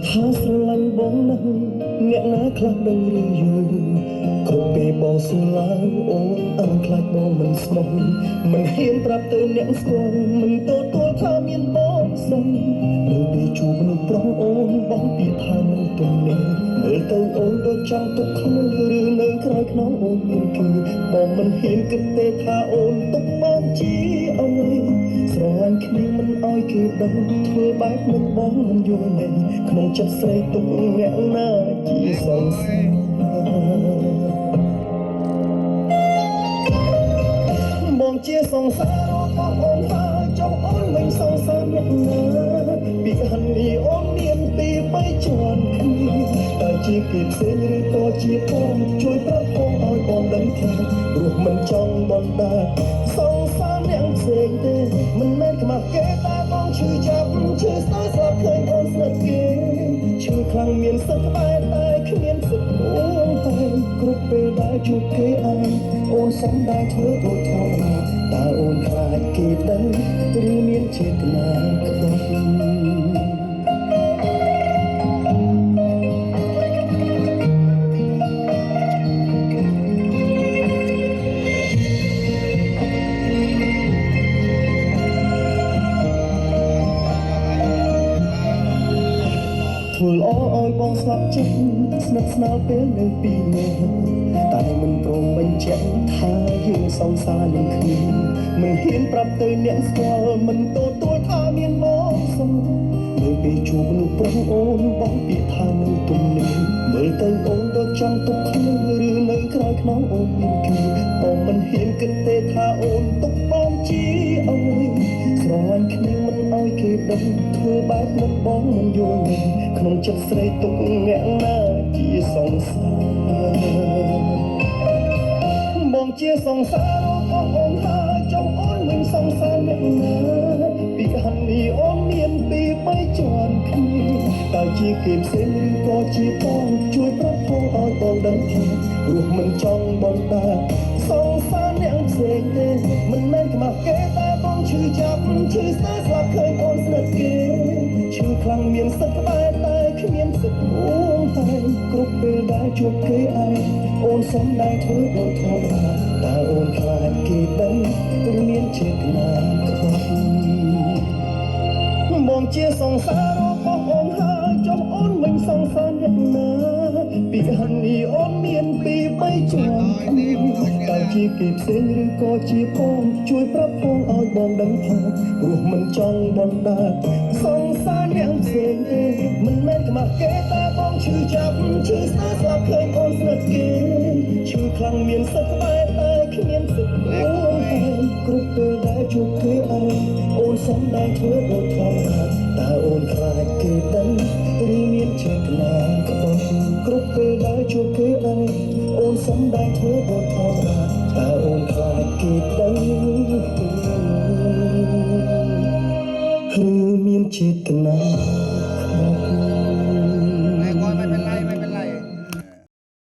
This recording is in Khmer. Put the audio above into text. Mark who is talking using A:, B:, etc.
A: ថាស្រឡាញ់បងណាស់អ្នកណាខ្លះដឹងរឿងយើងគ្រប់ពេលបងសួរឡើងអូនអើខ្លាចបងមិនស្មោះមិនហ៊ានប្រាប់ទៅអ្នកស្គាល់មិនទទួលថាមានបងសុំនៅពេលជួបមនុស្សប្រុសអូនបងពាក្យថាមិនទំនេរមើលទៅអូនដូចចង់ទុកខ្លួនឬនៅក្រោយខ្នងអូនមានគេបងមិនហ៊ានគិតទេថាអូនទុកបងជាអ្វីស្រឡាញ់គ្នាមិនអោយគេដឹងធ្វើបែបនឹងបងមិនយល់ទេក្នុងចិត្តស្រីទុកអ្នកណាជាសង្សារបងជាសង្សាររបស់អូនហើយចង់អូនមិនសង្សារអ្នកណាពីហិននេះអូនមានពីបីជាន់គ្នាតើជាគេផ្សេងឬក៏ជាបងជួយប្រាប់បងឲ្យបងដឹងថាព្រោះមិនចង់បណ្ដាសង្សារអ្នកផ្សេងទេមិនមែនខ្មាស់គេតែបងឈឺចាប់ឈឺស្ទើរស្លាប់ឃើញអូនស្និទ្ធគេឈឺខ្លាំងមានសិទ្ធិបែរតែគ្មានសិទ្ធិអូនហើយគ្រប់ពេលដែលជួបគេឯងអូនសំដែងធ្វើដូចធម្មតាតើអូនខ្លាចគេដឹងឬមានចេតនាខ្វះធ្វើល្អឲ្យបងស្លាប់ចិត្តស្និទ្ធស្នាលពេលនៅពីនេះតែមិនព្រមបញ្ជាក់ថាយើងសង្សារនឹងគ្នាមិនហ៊ានប្រាប់ទៅអ្នកស្គាល់មិនទទួលថាមានបងសុំនៅពេលជួបមនុស្សប្រុសអូនបងពាក្យថានៅទំនេរមើលទៅអូនដូចចង់ទុកខ្លួនឬនៅក្រោយខ្នងអូនមានគេបងមិនហ៊ានគិតទេថាអូនទុកបងជាអ្វីស្រឡាញ់គ្នាមិនអោយគេដឹងធ្វើបែបនឹងបងមិនយល់ទេក្នុងចិត្តស្រីទុកអ្នកណាជាសង្សារបងជាសង្សាររបស់អូនហើយចង់អូនមិនសង្សារអ្នកណាពីហិននេះអូនមានពីបីជាន់គ្នាតើជាគេផ្សេងឬក៏ជាបងជួយប្រាប់ផងឲ្យបងដឹងថាព្រោះមិនចង់បណ្ដាសង្សារអ្នកផ្សេងទេមិនមែនខ្មាស់គេតែបងឈឺចាប់ឈឺស្ទើរស្លាប់ឃើញអូនស្និទ្ធគេឈឺខ្លាំងមានសិទ្ធិបែរតែគ្មានសិទ្ធិអូនហើយគ្រប់ពេលដែលជួបគេឯងអូនសំដែងធ្វើដូចធម្មតាតើអូនខ្លាចគេដឹងឬមានចេតនាខ្វះបងជាសង្សាររបស់អូនហើយចង់អូនមិនសង្សារអ្នកណាពីហិននេះអូនមានពីបីជាន់គ្នាតើជាគេផ្សេងឬក៏ជាបងជួយប្រាប់ផងឲ្យបងដឹងថាព្រោះមិនចង់បណ្ដាសង្សារអ្នកផ្សេងទេមិនមែនខ្មាស់គេតែបងឈឺចាប់ឈឺស្ទើរស្លាប់ឃើញអូនស្និទ្ធគេឈឺខ្លាំងមានសិទ្ធិបែរតែគ្មានសិទ្ធិអូនហើយគ្រប់ពេលដែលជួបគេឯងអូនសំដែងធ្វើដូចធម្មតាតើអូនខ្លាចគេដឹងឬមានចេតនាខ្វះគ្រប់ពេលដែលជួបគេឯងអូនសំដែងធ្វើដូចធម្មតាតើអូនខ្លាចគេដឹងឬមានចេតនា